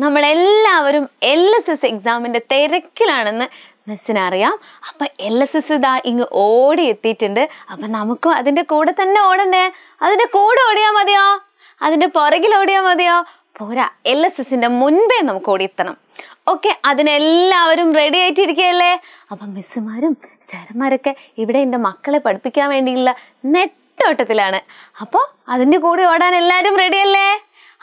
നമ്മളെല്ലാവരും LSS എക്സാമിന്റെ തിരക്കിലാണെന്ന് മിസ്സിന് അറിയാം. അപ്പൊ LSS ഇതാ ഇങ്ങ് ഓടി എത്തിയിട്ടുണ്ട്. അപ്പൊ നമുക്കും അതിന്റെ കൂടെ തന്നെ ഓടണ്ടേ? അതിന്റെ കൂടെ ഓടിയാൽ മതിയോ? അതിന്റെ പുറകിൽ ഓടിയാൽ മതിയോ? പോരാ, LSSന്റെ മുൻപേ നമുക്ക് ഓടിയെത്തണം. Okay, അതിനെല്ലാവരും ready ആയിട്ടിരിക്കുകയല്ലേ? അപ്പം മിസ്സുമാരും സാറന്മാരൊക്കെ ഇവിടെ എൻ്റെ മക്കളെ പഠിപ്പിക്കാൻ വേണ്ടിയുള്ള നെട്ടോട്ടത്തിലാണ്. അപ്പോൾ അതിൻ്റെ കൂടെ ഓടാൻ എല്ലാവരും റെഡിയല്ലേ?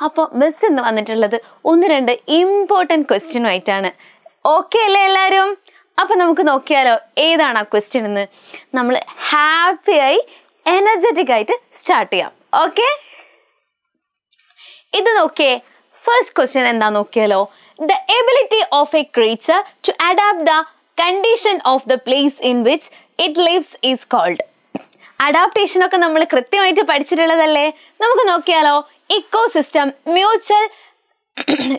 അപ്പോൾ മിസ് ഇന്ന് വന്നിട്ടുള്ളത് 1-2 ഇമ്പോർട്ടൻറ്റ് ക്വസ്റ്റ്യനുമായിട്ടാണ്. ഓക്കെ അല്ലേ എല്ലാവരും? അപ്പം നമുക്ക് നോക്കിയാലോ ഏതാണ് ആ ക്വസ്റ്റ്യൻ എന്ന്. നമ്മൾ ഹാപ്പിയായി എനർജറ്റിക് ആയിട്ട് സ്റ്റാർട്ട് ചെയ്യാം. ഓക്കെ, ഇത് നോക്കിയേ. ഫസ്റ്റ് ക്വസ്റ്റ്യൻ എന്താ നോക്കിയാലോ. The ability of a creature to adapt the condition of the place in which it lives is called. Adaptation ഒക്കെ നമ്മൾ കൃത്യമായിട്ട് പഠിച്ചിട്ടുള്ളതല്ലേ? നമുക്ക് നോക്കിയാലോ. Ecosystem, mutual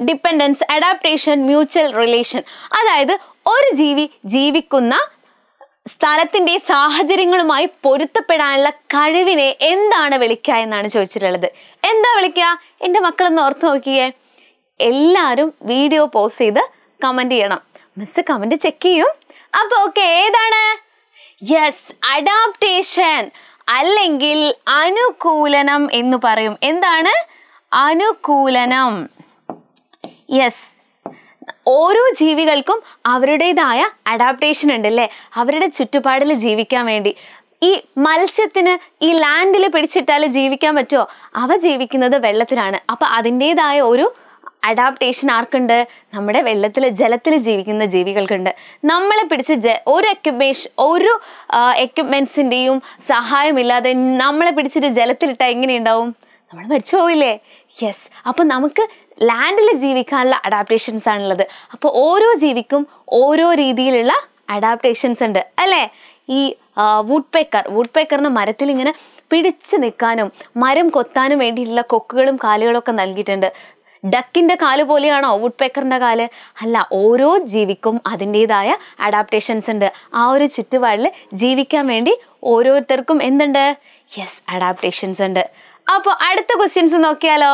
dependence, adaptation, mutual relation. അതായത് ഒരു ജീവി ജീവിക്കുന്ന സ്ഥലത്തിന്റെ സാഹചര്യങ്ങളുമായി പൊരുത്തപ്പെടാനുള്ള കഴിവിനെ എന്താണ് വിളിക്കുക എന്നാണ് ചോദിച്ചിട്ടുള്ളത്. എന്താ വിളിക്കുക? എൻ്റെ മക്കളൊന്ന് ഓർത്ത് നോക്കിയേ. എല്ലാവരും വീഡിയോ പോസ് ചെയ്ത് കമന്റ് ചെയ്യണം. മിസ് കമന്റ് ചെക്ക് ചെയ്യും. അപ്പൊ ഓക്കെ, ഏതാണ്? യെസ്, അഡാപ്റ്റേഷൻ അല്ലെങ്കിൽ അനുകൂലനം എന്ന് പറയും. എന്താണ് അനുകൂലനം? യെസ്, ഓരോ ജീവികൾക്കും അവരുടേതായ അഡാപ്റ്റേഷൻ ഉണ്ട് അല്ലേ? അവരുടെ ചുറ്റുപാടിൽ ജീവിക്കാൻ വേണ്ടി. ഈ മത്സ്യത്തിന് ഈ ലാൻഡിൽ പിടിച്ചിട്ടാൽ ജീവിക്കാൻ പറ്റുമോ? അവ ജീവിക്കുന്നത് വെള്ളത്തിലാണ്. അപ്പൊ അതിൻ്റെതായ ഒരു അഡാപ്റ്റേഷൻ ആർക്കുണ്ട്? നമ്മുടെ ജലത്തിൽ ജീവിക്കുന്ന ജീവികൾക്കുണ്ട്. നമ്മളെ പിടിച്ച് ഒരു എക്യുപ്മെന്റ്സിന്റെയും സഹായമില്ലാതെ നമ്മളെ പിടിച്ചിട്ട് ജലത്തിലിട്ടാൽ എങ്ങനെയുണ്ടാവും? നമ്മൾ മരിച്ചു പോവില്ലേ? യെസ്, അപ്പൊ നമുക്ക് ലാൻഡിൽ ജീവിക്കാനുള്ള അഡാപ്റ്റേഷൻസ് ആണുള്ളത്. അപ്പോൾ ഓരോ ജീവിക്കും ഓരോ രീതിയിലുള്ള അഡാപ്റ്റേഷൻസ് ഉണ്ട് അല്ലേ? ഈ വുഡ്പെക്കറിന് മരത്തിൽ ഇങ്ങനെ പിടിച്ചു നിൽക്കാനും മരം കൊത്താനും വേണ്ടിയിട്ടുള്ള കൊക്കുകളും കാലുകളും ഒക്കെ നൽകിയിട്ടുണ്ട്. ഡക്കിന്റെ കാല് പോലെയാണോ വുഡ്പെക്കറിന്റെ കാല്? അല്ല, ഓരോ ജീവിക്കും അതിൻ്റെതായ അഡാപ്റ്റേഷൻസ് ഉണ്ട്. ആ ഒരു ചുറ്റുപാടിൽ ജീവിക്കാൻ വേണ്ടി ഓരോരുത്തർക്കും എന്തുണ്ട്? യെസ്, അഡാപ്റ്റേഷൻസ് ഉണ്ട്. അപ്പോൾ അടുത്ത ക്വസ്റ്റ്യൻസ് നോക്കിയാലോ.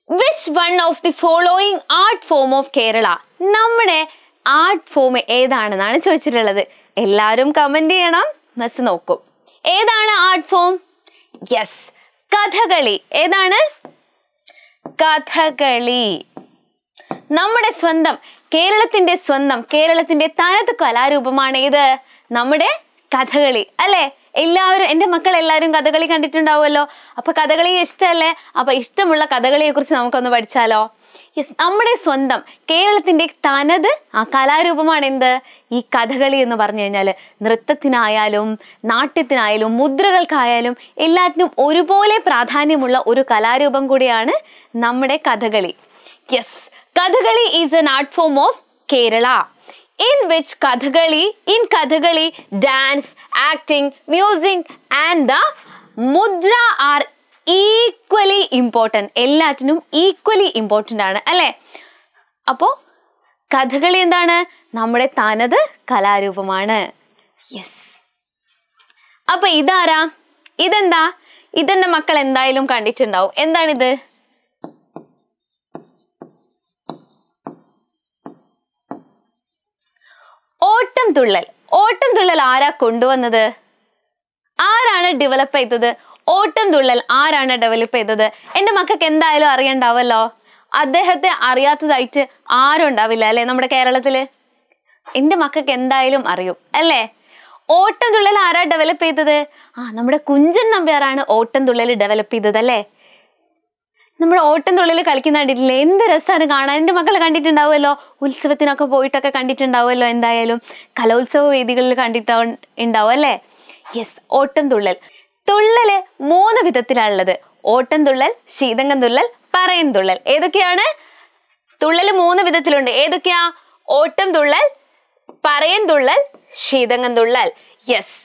Which one of the following art form of Kerala? നമ്മുടെ ആർട്ട് ഫോം ഏതാണെന്നാണ് ചോദിച്ചിട്ടുള്ളത്. എല്ലാവരും കമന്റ് ചെയ്യണം. മിസ് നോക്കും. ഏതാണ് ആർട്ട് ഫോം? യെസ്, കഥകളി. ഏതാണ്? കഥകളി. നമ്മുടെ സ്വന്തം കേരളത്തിന്റെ തനത് കലാരൂപമാണ് ഏത്? നമ്മുടെ കഥകളി അല്ലേ? എല്ലാവരും, എൻ്റെ മക്കൾ എല്ലാവരും കഥകളി കണ്ടിട്ടുണ്ടാവുമല്ലോ. അപ്പൊ കഥകളി ഇഷ്ടമല്ലേ? അപ്പൊ ഇഷ്ടമുള്ള കഥകളിയെ കുറിച്ച് നമുക്കൊന്ന് പഠിച്ചാലോ. യെസ്, നമ്മുടെ സ്വന്തം കേരളത്തിന്റെ തനത് കലാരൂപമാണ് എന്ത്? ഈ കഥകളി എന്ന് പറഞ്ഞു കഴിഞ്ഞാൽ നൃത്തത്തിനായാലും നാട്യത്തിനായാലും മുദ്രകൾക്കായാലും എല്ലാറ്റിനും ഒരുപോലെ പ്രാധാന്യമുള്ള ഒരു കലാരൂപം കൂടിയാണ് നമ്മുടെ Kathakali. Yes, Kathakali is an art form of Kerala. In which in Kathakali, dance, acting, music and the mudra are equally important. എല്ലാറ്റിനും ഈക്വലി ഇമ്പോർട്ടൻ്റ് ആണ് അല്ലേ? അപ്പോൾ കഥകളി എന്താണ്? നമ്മുടെ തനത് കലാരൂപമാണ്. യെസ്, അപ്പൊ ഇതാരാ? ഇതെന്താ? ഇതെന്റെ മക്കൾ എന്തായാലും കണ്ടിട്ടുണ്ടാവും. എന്താണിത്? ഓട്ടം തുള്ളൽ ആരാ കൊണ്ടുവന്നത്? ആരാണ് ഡെവലപ്പ് ചെയ്തത്? ഓട്ടം തുള്ളൽ ആരാണ് ഡെവലപ്പ് ചെയ്തത്? എൻ്റെ മക്കൾക്ക് എന്തായാലും അറിയണ്ടാവല്ലോ. അദ്ദേഹത്തെ അറിയാത്തതായിട്ട് ആരും ഉണ്ടാവില്ല അല്ലെ നമ്മുടെ കേരളത്തില്? എൻ്റെ മക്കൾക്ക് എന്തായാലും അറിയും അല്ലേ? ഓട്ടം തുള്ളൽ ആരാ ഡെവലപ്പ് ചെയ്തത്? നമ്മുടെ കുഞ്ചൻ നമ്പ്യാറാണ് ഓട്ടം തുള്ളൽ ഡെവലപ്പ് ചെയ്തത് അല്ലേ? നമ്മുടെ ഓട്ടം തുള്ളൽ കളിക്കുന്ന കണ്ടിട്ടില്ലേ? എന്ത് രസമാണ് കാണാൻ. എൻ്റെ മക്കൾ കണ്ടിട്ടുണ്ടാവുമല്ലോ. ഉത്സവത്തിനൊക്കെ പോയിട്ടൊക്കെ കണ്ടിട്ടുണ്ടാവുമല്ലോ. എന്തായാലും കലോത്സവ വേദികളിൽ കണ്ടിട്ടുണ്ടാവും അല്ലേ? യെസ്, ഓട്ടം തുള്ളൽ. തുള്ളല് 3 വിധത്തിലാണുള്ളത്. ഓട്ടം തുള്ളൽ, ശീതങ്കം തുള്ളൽ, പറയൻ തുള്ളൽ. ഏതൊക്കെയാണ്? തുള്ളൽ 3 വിധത്തിലുണ്ട്. ഏതൊക്കെയാ? ഓട്ടം തുള്ളൽ, പറയൻ തുള്ളൽ, ശീതങ്കം തുള്ളൽ. യെസ്,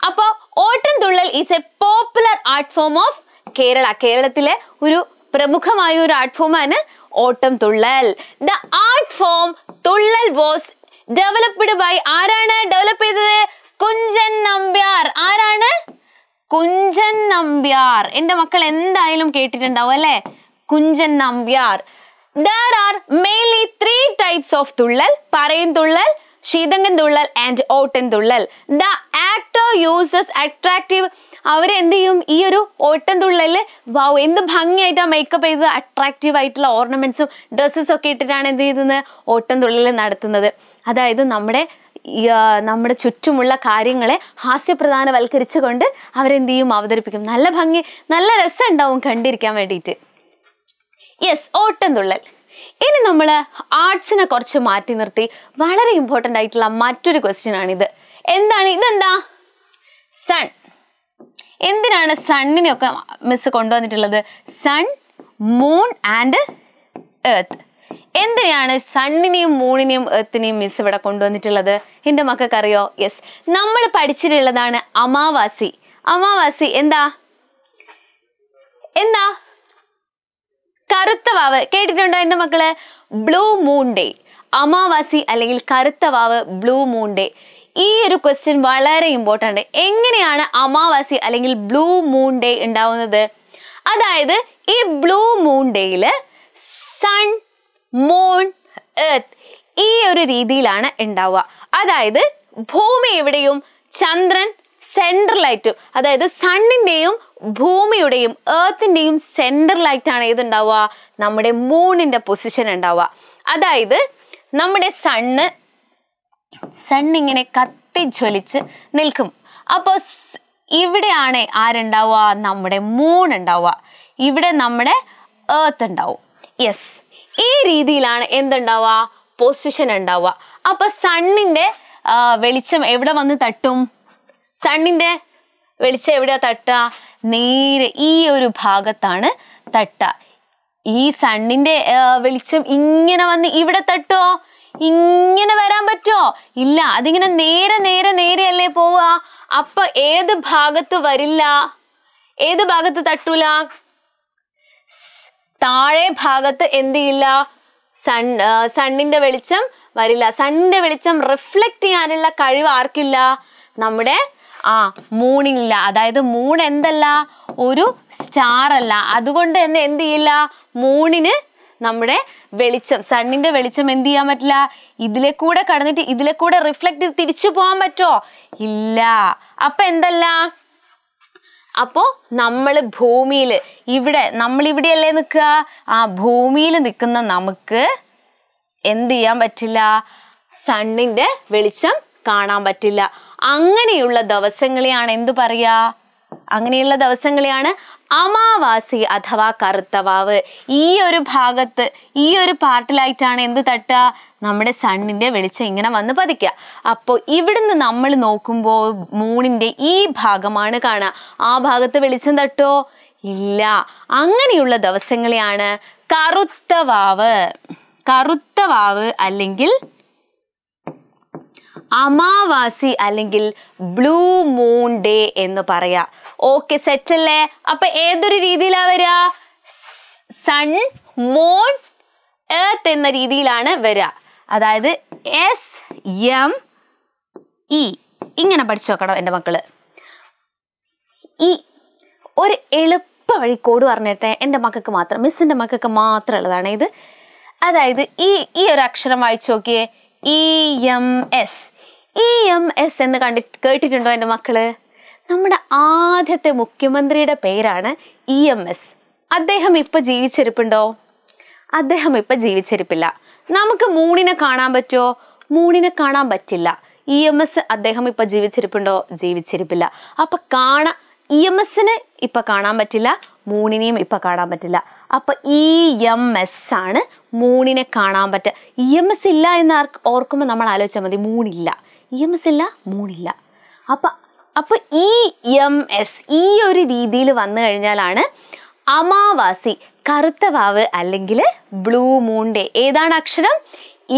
അപ്പൊ Ottam Thullal is a popular art form of Kerala. കേരളത്തിലെ ഒരു പ്രമുഖമായ ഒരു ആർട്ട് ഫോമാണ് Ottam Thullal. The art form thullal was developed by ആരാണ് ഡെവലപ്പ് ചെയ്തത്? കുഞ്ചൻ നമ്പ്യാർ. ആരാണ്? കുഞ്ചൻ നമ്പ്യാർ. എൻ്റെ മക്കൾ എന്തായാലും കേട്ടിട്ടുണ്ടാവും അല്ലെ? Kunchan Nambiar. there are mainly 3 types of thullal. പറയും thullal, Sheethankan Thullal and Ottan Thullal. The actor uses attractive, അവരെന്ത് ചെയ്യും, ഈ ഒരു ഓട്ടൻ തുള്ളല് വാവ് എന്ത് ഭംഗിയായിട്ട് ആ മേക്കപ്പ് ചെയ്ത് അട്രാക്റ്റീവ് ആയിട്ടുള്ള ഓർണമെന്റ്സും ഡ്രസ്സസും ഒക്കെ ഇട്ടിട്ടാണ് എന്ത് ചെയ്യുന്നത്, ഓട്ടൻ തുള്ളല് നടത്തുന്നത്. അതായത് നമ്മുടെ ചുറ്റുമുള്ള കാര്യങ്ങളെ ഹാസ്യപ്രധാനവൽക്കരിച്ചുകൊണ്ട് അവരെന്ത് ചെയ്യും, അവതരിപ്പിക്കും. നല്ല ഭംഗി, നല്ല രസം ഉണ്ടാവും കണ്ടിരിക്കാൻ വേണ്ടിയിട്ട്. യെസ്, ഓട്ടൻ തുള്ളൽ. ഇനി നമ്മൾ ആർട്സിനെ കുറച്ച് മാറ്റി നിർത്തി വളരെ ഇമ്പോർട്ടൻ്റ് ആയിട്ടുള്ള മറ്റൊരു ക്വസ്റ്റ്യൻ ആണിത്. എന്താണ് ഇതെന്താ? സൺ. എന്തിനാണ് സണ്ണിനെയൊക്കെ മിസ് കൊണ്ടുവന്നിട്ടുള്ളത്? Sun, moon and earth. എന്തിനാണ് സണ്ണിനെയും മൂണിനെയും എർത്തിനെയും മിസ് ഇവിടെ കൊണ്ടുവന്നിട്ടുള്ളത്? എൻ്റെ മക്കൾക്ക് അറിയോ? യെസ്, നമ്മൾ പഠിച്ചിട്ടുള്ളതാണ് അമാവാസി. അമാവാസി എന്താ? കറുത്ത വാവ് കേട്ടിട്ടുണ്ടോ എൻ്റെ മക്കള്? Blue moon day. അമാവാസി അല്ലെങ്കിൽ കറുത്ത വാവ്, ബ്ലൂ മൂൺ ഡേ. ഈ ഒരു ക്വസ്റ്റ്യൻ വളരെ ഇമ്പോർട്ടൻ്റ്. എങ്ങനെയാണ് അമാവാസി അല്ലെങ്കിൽ ബ്ലൂ മൂൺ ഡേ ഉണ്ടാവുന്നത്? അതായത് ഈ ബ്ലൂ മൂൺ ഡേയില് സൺ, മൂൺ, എർത്ത് ഈ ഒരു രീതിയിലാണ് ഉണ്ടാവുക. അതായത് ഭൂമി എവിടെയും ചന്ദ്രൻ സെൻട്രലായിട്ടും, അതായത് സണ്ണിൻ്റെയും ഭൂമിയുടെയും എർത്തിൻ്റെയും സെൻട്രലായിട്ടാണ് ഏതുണ്ടാവുക, നമ്മുടെ മൂണിൻ്റെ പൊസിഷൻ ഉണ്ടാവുക. അതായത് നമ്മുടെ സണ്ണിങ്ങനെ കത്തിജ്വലിച്ച് നിൽക്കും. അപ്പോൾ ഇവിടെയാണ് ആരുണ്ടാവുക, നമ്മുടെ മൂൺ ഉണ്ടാവുക. ഇവിടെ നമ്മുടെ എർത്ത് ഉണ്ടാവും. യെസ്, ഈ രീതിയിലാണ് എന്തുണ്ടാവുക, പൊസിഷൻ ഉണ്ടാവുക. അപ്പൊ സണ്ണിൻ്റെ വെളിച്ചം എവിടെ വന്ന് തട്ടും? സണ്ണിൻ്റെ വെളിച്ചം എവിടെയാ തട്ടുക? നേരെ ഈ ഒരു ഭാഗത്താണ് തട്ടുക. ഈ സണ്ണിൻ്റെ വെളിച്ചം ഇങ്ങനെ വന്ന് ഇവിടെ തട്ടുമോ? ഇങ്ങനെ വരാൻ പറ്റുമോ? ഇല്ല, അതിങ്ങനെ നേരെ നേരെ നേരെയല്ലേ പോവുക. അപ്പൊ ഏത് ഭാഗത്ത് വരില്ല? ഏത് ഭാഗത്ത് തട്ടൂല? താഴെ ഭാഗത്ത് എന്ത് ചെയ്യില്ല? സണ്ണിന്റെ വെളിച്ചം വരില്ല. സണ്ണിന്റെ വെളിച്ചം റിഫ്ലക്ട് ചെയ്യാനുള്ള കഴിവ് ആർക്കില്ല? നമ്മുടെ മൂണിനില്ല. അതായത് മൂൺ എന്തല്ല, ഒരു സ്റ്റാർ അല്ല. അതുകൊണ്ട് തന്നെ എന്ത് ചെയ്യില്ല, മൂണിന് നമ്മുടെ വെളിച്ചം, സണ്ണിന്റെ വെളിച്ചം എന്ത് ചെയ്യാൻ പറ്റില്ല? ഇതിലെ കൂടെ കടന്നിട്ട് ഇതിലെ കൂടെ റിഫ്ലക്ട് ചെയ്ത് തിരിച്ചു പോകാൻ പറ്റുമോ? ഇല്ല. അപ്പൊ എന്തല്ല, അപ്പോ നമ്മൾ ഭൂമിയിൽ നമ്മളിവിടെയല്ലേ നിൽക്കുക. ഭൂമിയിൽ നിൽക്കുന്ന നമുക്ക് എന്ത് ചെയ്യാൻ പറ്റില്ല? സണ്ണിന്റെ വെളിച്ചം കാണാൻ പറ്റില്ല. അങ്ങനെയുള്ള ദിവസങ്ങളെയാണ് എന്തു പറയാ? അങ്ങനെയുള്ള ദിവസങ്ങളെയാണ് അമാവാസി അഥവാ കറുത്തവാവ്. ഈ ഒരു ഭാഗത്ത്, ഈ ഒരു പാർട്ടിലായിട്ടാണ് എന്ത് തട്ടുക? നമ്മുടെ സണ്ണിന്റെ വെളിച്ചം ഇങ്ങനെ വന്ന് പതിക്കുക. അപ്പോൾ ഇവിടുന്ന് നമ്മൾ നോക്കുമ്പോൾ മൂണിന്റെ ഈ ഭാഗമാണ് കാണുക. ആ ഭാഗത്ത് വെളിച്ചം തട്ടോ? ഇല്ല. അങ്ങനെയുള്ള ദിവസങ്ങളെയാണ് കറുത്തവാവ് അല്ലെങ്കിൽ അമാവാസി അല്ലെങ്കിൽ ബ്ലൂ മൂൺ ഡേ എന്ന് പറയാ. ഓക്കെ, സെറ്റ് അല്ലേ? അപ്പൊ ഏതൊരു രീതിയിലാ വരിക? സൺ, മൂൺ, എർത്ത് എന്ന രീതിയിലാണ് വരിക. അതായത് SME ഇങ്ങനെ പഠിച്ചു നോക്കണം എൻ്റെ മക്കള്. ഈ ഒരു എളുപ്പ വഴി കോഡ് പറഞ്ഞിട്ടെ എൻ്റെ മക്കൾക്ക് മാത്രം, മിസ്സിൻ്റെ മക്കൾക്ക് മാത്രം ഉള്ളതാണ് ഇത്. അതായത് ഈ ഒരു അക്ഷരം വായിച്ചു നോക്കിയേ, EMS എന്ന് കേട്ടിട്ടുണ്ടോ എൻ്റെ മക്കള്? നമ്മുടെ ആദ്യത്തെ മുഖ്യമന്ത്രിയുടെ പേരാണ് EMS. അദ്ദേഹം ഇപ്പൊ ജീവിച്ചിരിപ്പുണ്ടോ? അദ്ദേഹം ഇപ്പൊ ജീവിച്ചിരിപ്പില്ല. നമുക്ക് മൂണിനെ കാണാൻ പറ്റുമോ? മൂണിനെ കാണാൻ പറ്റില്ല. EMS അദ്ദേഹം ഇപ്പൊ ജീവിച്ചിരിപ്പുണ്ടോ? ജീവിച്ചിരിപ്പില്ല. അപ്പൊ EMSന് ഇപ്പൊ കാണാൻ പറ്റില്ല, മൂണിനെയും ഇപ്പൊ കാണാൻ പറ്റില്ല. അപ്പൊ EMS ആണ് മൂണിനെ കാണാൻ പറ്റുക. EMS ഇല്ല എന്ന് ഓർക്കുമ്പോൾ നമ്മൾ ആലോചിച്ചാൽ മതി, മൂണില്ല. EMS ഇല്ല, മൂണില്ല. അപ്പൊ EMS ഈ ഒരു രീതിയിൽ വന്നു കഴിഞ്ഞാലാണ് അമാവാസി, കറുത്തവാവ് അല്ലെങ്കിൽ ബ്ലൂ മൂൺ ഡേ. ഏതാണ് അക്ഷരം?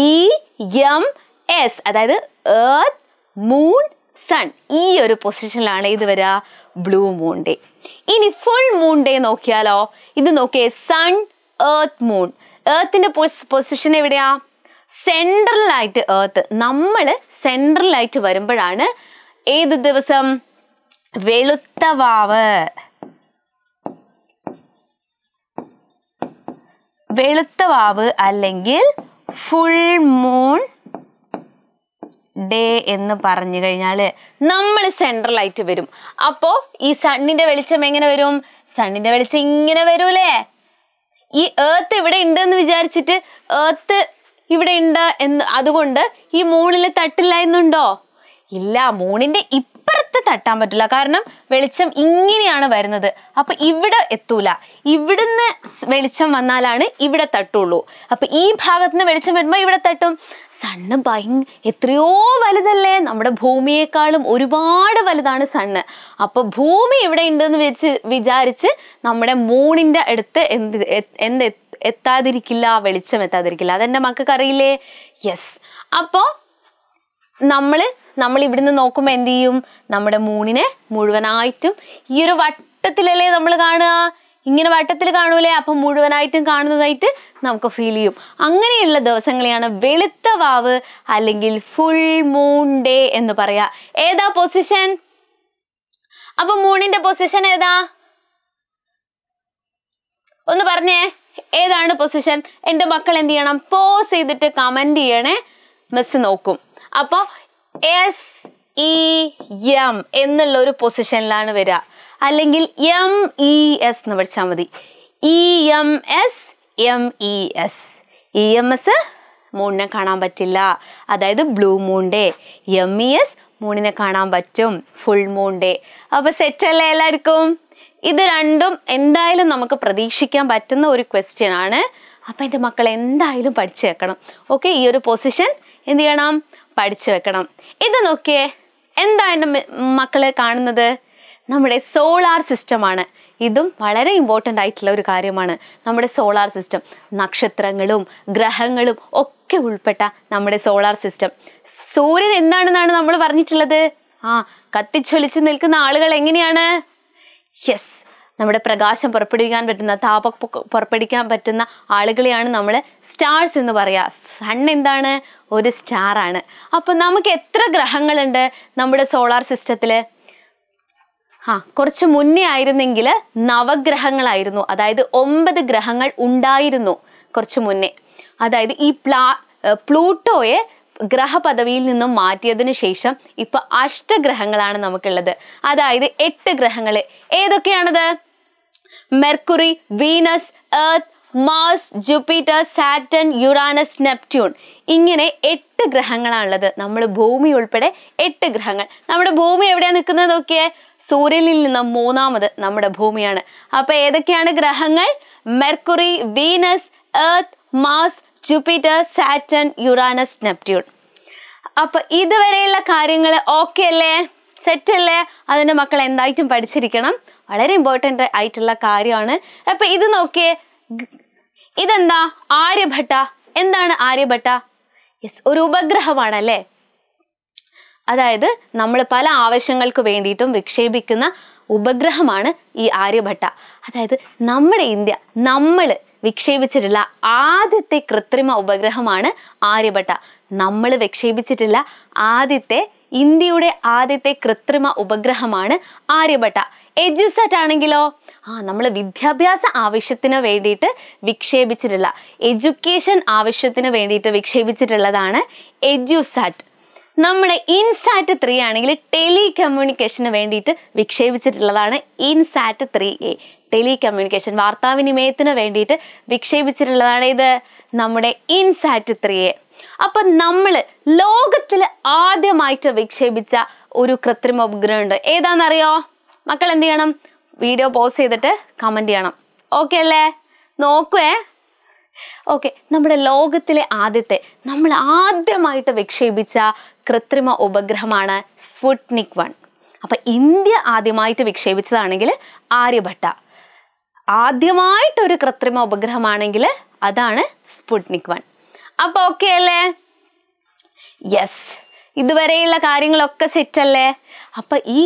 EMS. അതായത് എർത്ത്, മൂൺ, സൺ. ഈ ഒരു പൊസിഷനിലാണ് ഇത് വരിക, ബ്ലൂ മൂൺ ഡേ. ഇനി ഫുൾ മൂൺ ഡേ നോക്കിയാലോ? ഇത് നോക്കിയേ, സൺ, എർത്ത്, മൂൺ. എർത്തിന്റെ പൊസിഷൻ എവിടെയാ? സെൻട്രലായിട്ട് എർത്ത്. നമ്മൾ സെൻട്രലായിട്ട് വരുമ്പോഴാണ് ഏത് ദിവസം? വെളുത്തവാവ്. വെളുത്ത വാവ് അല്ലെങ്കിൽ ഫുൾ മൂൺ ഡേ എന്ന് പറഞ്ഞു കഴിഞ്ഞാൽ നമ്മൾ സെൻട്രലായിട്ട് വരും. അപ്പോൾ ഈ സണ്ണിന്റെ വെളിച്ചം എങ്ങനെ വരും? സണ്ണിന്റെ വെളിച്ചം ഇങ്ങനെ വരൂലേ? ഈ ഏർത്ത് ഇവിടെ ഉണ്ട് എന്ന് വിചാരിച്ചിട്ട് ഏർത്ത് ഇവിടെ ഉണ്ട് എന്ന് അതുകൊണ്ട് ഈ മൂണിൽ തട്ടില്ല എന്നുണ്ടോ? ഇല്ല, മൂണിന്റെ ഇപ്പുറത്ത് തട്ടാൻ പറ്റില്ല. കാരണം വെളിച്ചം ഇങ്ങനെയാണ് വരുന്നത്. അപ്പൊ ഇവിടെ എത്തൂല. ഇവിടുന്ന് വെളിച്ചം വന്നാലാണ് ഇവിടെ തട്ടുള്ളൂ. അപ്പൊ ഈ ഭാഗത്തുനിന്ന് വെളിച്ചം വരുമ്പോ ഇവിടെ തട്ടും. സണ്ണ് എത്രയോ വലുതല്ലേ? നമ്മുടെ ഭൂമിയെക്കാളും ഒരുപാട് വലുതാണ് സണ്ണ്. അപ്പൊ ഭൂമി ഇവിടെ ഉണ്ടെന്ന് വിചാരിച്ച് നമ്മുടെ മൂണിന്റെ അടുത്ത് എന്ത് എത്താതിരിക്കില്ല, വെളിച്ചം എത്താതിരിക്കില്ല. അതെന്റെ മക്കൾക്ക് അറിയില്ലേ? യെസ്. അപ്പോ നമ്മൾ ഇവിടുന്ന് നോക്കുമ്പോൾ എന്ത് ചെയ്യും? നമ്മുടെ മൂണിനെ മുഴുവനായിട്ടും ഈ ഒരു വട്ടത്തിലല്ലേ നമ്മൾ കാണുക? ഇങ്ങനെ വട്ടത്തിൽ കാണൂലേ? അപ്പം മുഴുവനായിട്ടും കാണുന്നതായിട്ട് നമുക്ക് ഫീൽ ചെയ്യും. അങ്ങനെയുള്ള ദിവസങ്ങളെയാണ് വെളുത്ത വാവ് അല്ലെങ്കിൽ ഫുൾ മൂൺ ഡേ എന്ന് പറയാ. ഏതാ പൊസിഷൻ? അപ്പൊ മൂണിന്റെ പൊസിഷൻ ഏതാ? ഒന്ന് പറഞ്ഞേ, ഏതാണ് പൊസിഷൻ? എൻ്റെ മക്കൾ എന്ത് ചെയ്യണം? പോസ് ചെയ്തിട്ട് കമന്റ് ചെയ്യണേ. മിസ് നോക്കും. അപ്പോൾ SEM എന്നുള്ള ഒരു പൊസിഷനിലാണ് വരിക. അല്ലെങ്കിൽ MES എന്ന് പഠിച്ചാൽ മതി. EMS MES. EMS മൂണിനെ കാണാൻ പറ്റില്ല, അതായത് ബ്ലൂ മൂൺ ഡേ. MES മൂണിനെ കാണാൻ പറ്റും, ഫുൾ മൂൺ ഡേ. അപ്പൊ സെറ്റ് അല്ലേ എല്ലാവർക്കും? ഇത് രണ്ടും എന്തായാലും നമുക്ക് പ്രതീക്ഷിക്കാൻ പറ്റുന്ന ഒരു ക്വസ്റ്റ്യൻ ആണ്. അപ്പൊ എൻ്റെ മക്കൾ എന്തായാലും പഠിച്ചു വെക്കണം. ഓക്കെ, ഈ ഒരു പൊസിഷൻ എന്ത് ചെയ്യണം? പഠിച്ചു വെക്കണം. ഇത് നോക്കിയേ, എന്താ എൻ്റെ മക്കള് കാണുന്നത്? നമ്മുടെ സോളാർ സിസ്റ്റമാണ്. ഇതും വളരെ ഇമ്പോർട്ടൻ്റ് ആയിട്ടുള്ള ഒരു കാര്യമാണ്. നമ്മുടെ സോളാർ സിസ്റ്റം, നക്ഷത്രങ്ങളും ഗ്രഹങ്ങളും ഒക്കെ ഉൾപ്പെട്ട നമ്മുടെ സോളാർ സിസ്റ്റം. സൂര്യൻ എന്താണെന്നാണ് നമ്മൾ പറഞ്ഞിട്ടുള്ളത്? കത്തിച്ചൊലിച്ച് നിൽക്കുന്ന ആളുകൾ എങ്ങനെയാണ്? യെസ്, നമ്മുടെ പ്രകാശം പുറപ്പെടുവിക്കാൻ പറ്റുന്ന, താപം പുറപ്പെടുവിക്കാൻ പറ്റുന്ന ആളുകളെയാണ് നമ്മൾ സ്റ്റാർസ് എന്ന് പറയാ. സൺ എന്താണ്? ഒരു സ്റ്റാർ ആണ്. അപ്പൊ നമുക്ക് എത്ര ഗ്രഹങ്ങളുണ്ട് നമ്മുടെ സോളാർ സിസ്റ്റത്തില്? കുറച്ച് മുന്നേ ആയിരുന്നെങ്കിൽ നവഗ്രഹങ്ങളായിരുന്നു. അതായത് 9 ഗ്രഹങ്ങൾ ഉണ്ടായിരുന്നു കുറച്ച് മുന്നേ. അതായത് ഈ പ്ലൂട്ടോയെ ഗ്രഹപദവിയിൽ നിന്നും മാറ്റിയതിനു ശേഷം ഇപ്പൊ അഷ്ടഗ്രഹങ്ങളാണ് നമുക്കുള്ളത്. അതായത് 8 ഗ്രഹങ്ങൾ. ഏതൊക്കെയാണത്? Mercury, Venus, Earth, Mars, Jupiter, Saturn, Uranus, Neptune. ഇങ്ങനെ 8 ഗ്രഹങ്ങളാണുള്ളത്. നമ്മൾ ഭൂമി ഉൾപ്പെടെ 8 ഗ്രഹങ്ങൾ. നമ്മുടെ ഭൂമി എവിടെയാണ് നിൽക്കുന്നത് നോക്കിയേ? സൂര്യനിൽ നിന്ന് 3ാമത് നമ്മുടെ ഭൂമിയാണ്. അപ്പൊ ഏതൊക്കെയാണ് ഗ്രഹങ്ങൾ? Mercury, Venus, Earth, Mars, Jupiter, Saturn, Uranus, Neptune. അപ്പൊ ഇതുവരെയുള്ള കാര്യങ്ങൾ ഓക്കെ അല്ലേ? സെറ്റ് അല്ലേ? അതിന്റെ മക്കൾ എന്തായിട്ടും പഠിച്ചിരിക്കണം. വളരെ ഇമ്പോർട്ടൻ്റ് ആയിട്ടുള്ള കാര്യമാണ്. അപ്പൊ ഇത് നോക്കിയേ, ഇതെന്താ? ആര്യഭട്ട. എന്താണ് ആര്യഭട്ട? യെസ്, ഒരു ഉപഗ്രഹമാണല്ലേ. അതായത് നമ്മൾ പല ആവശ്യങ്ങൾക്ക് വേണ്ടിയിട്ടും വിക്ഷേപിക്കുന്ന ഉപഗ്രഹമാണ് ഈ ആര്യഭട്ട. അതായത് നമ്മുടെ ഇന്ത്യ നമ്മൾ വിക്ഷേപിച്ചിട്ടുള്ള ആദ്യത്തെ കൃത്രിമ ഉപഗ്രഹമാണ് ആര്യഭട്ട. നമ്മൾ വിക്ഷേപിച്ചിട്ടുള്ള ഇന്ത്യയുടെ ആദ്യത്തെ കൃത്രിമ ഉപഗ്രഹമാണ് ആര്യഭട്ട. എഡ്യൂസാറ്റ് ആണെങ്കിലോ നമ്മൾ വിദ്യാഭ്യാസ ആവശ്യത്തിന് വേണ്ടിയിട്ട് വിക്ഷേപിച്ചിട്ടുള്ള, എഡ്യൂക്കേഷൻ ആവശ്യത്തിന് വേണ്ടിയിട്ട് വിക്ഷേപിച്ചിട്ടുള്ളതാണ് എഡ്യൂസാറ്റ്. നമ്മുടെ ഇൻസാറ്റ് 3 ആണെങ്കിൽ ടെലികമ്മ്യൂണിക്കേഷന് വേണ്ടിയിട്ട് വിക്ഷേപിച്ചിട്ടുള്ളതാണ് ഇൻസാറ്റ് 3A. ടെലികമ്മ്യൂണിക്കേഷൻ, വാർത്താവിനിമയത്തിന് വേണ്ടിയിട്ട് വിക്ഷേപിച്ചിട്ടുള്ളതാണ് ഇത് നമ്മുടെ ഇൻസാറ്റ് 3A. അപ്പൊ നമ്മൾ ലോകത്തിൽ ആദ്യമായിട്ട് വിക്ഷേപിച്ച ഒരു കൃത്രിമ ഉപഗ്രഹം ഉണ്ട്. ഏതാണെന്നറിയോ? മക്കൾ എന്ത് ചെയ്യണം? വീഡിയോ പോസ് ചെയ്തിട്ട് കമന്റ് ചെയ്യണം. ഓക്കെ അല്ലേ? നോക്കുവേ. ഓക്കെ, നമ്മുടെ ലോകത്തിലെ നമ്മൾ ആദ്യമായിട്ട് വിക്ഷേപിച്ച കൃത്രിമ ഉപഗ്രഹമാണ് സ്പുട്നിക് 1. അപ്പൊ ഇന്ത്യ ആദ്യമായിട്ട് വിക്ഷേപിച്ചതാണെങ്കിൽ ആര്യഭട്ട. ആദ്യമായിട്ടൊരു കൃത്രിമ ഉപഗ്രഹമാണെങ്കിൽ അതാണ് സ്പുട്നിക് 1. അപ്പൊ ഓക്കെ അല്ലേ? യെസ്, ഇതുവരെയുള്ള കാര്യങ്ങളൊക്കെ സെറ്റ് അല്ലേ? അപ്പൊ ഈ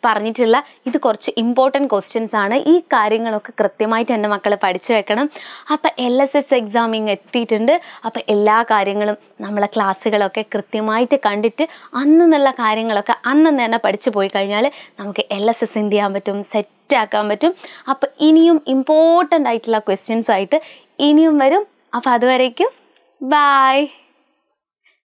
പറഞ്ഞിട്ടുള്ള ഇത് കുറച്ച് ഇമ്പോർട്ടൻറ്റ് ക്വസ്റ്റ്യൻസ് ആണ്. ഈ കാര്യങ്ങളൊക്കെ കൃത്യമായിട്ട് എൻ്റെ മക്കൾ പഠിച്ചു വെക്കണം. അപ്പം LSS എക്സാമിങ് എത്തിയിട്ടുണ്ട്. അപ്പം എല്ലാ കാര്യങ്ങളും നമ്മളെ ക്ലാസ്സുകളൊക്കെ കൃത്യമായിട്ട് കണ്ടിട്ട് അന്നുള്ള കാര്യങ്ങളൊക്കെ അന്ന് തന്നെ പഠിച്ചു പോയി കഴിഞ്ഞാൽ നമുക്ക് LSS എന്ത് ചെയ്യാൻ പറ്റും? സെറ്റാക്കാൻ പറ്റും. അപ്പം ഇനിയും ഇമ്പോർട്ടൻ്റ് ആയിട്ടുള്ള ക്വസ്റ്റ്യൻസുമായിട്ട് ഇനിയും വരും. അപ്പോൾ അതുവരേക്കും ബൈ.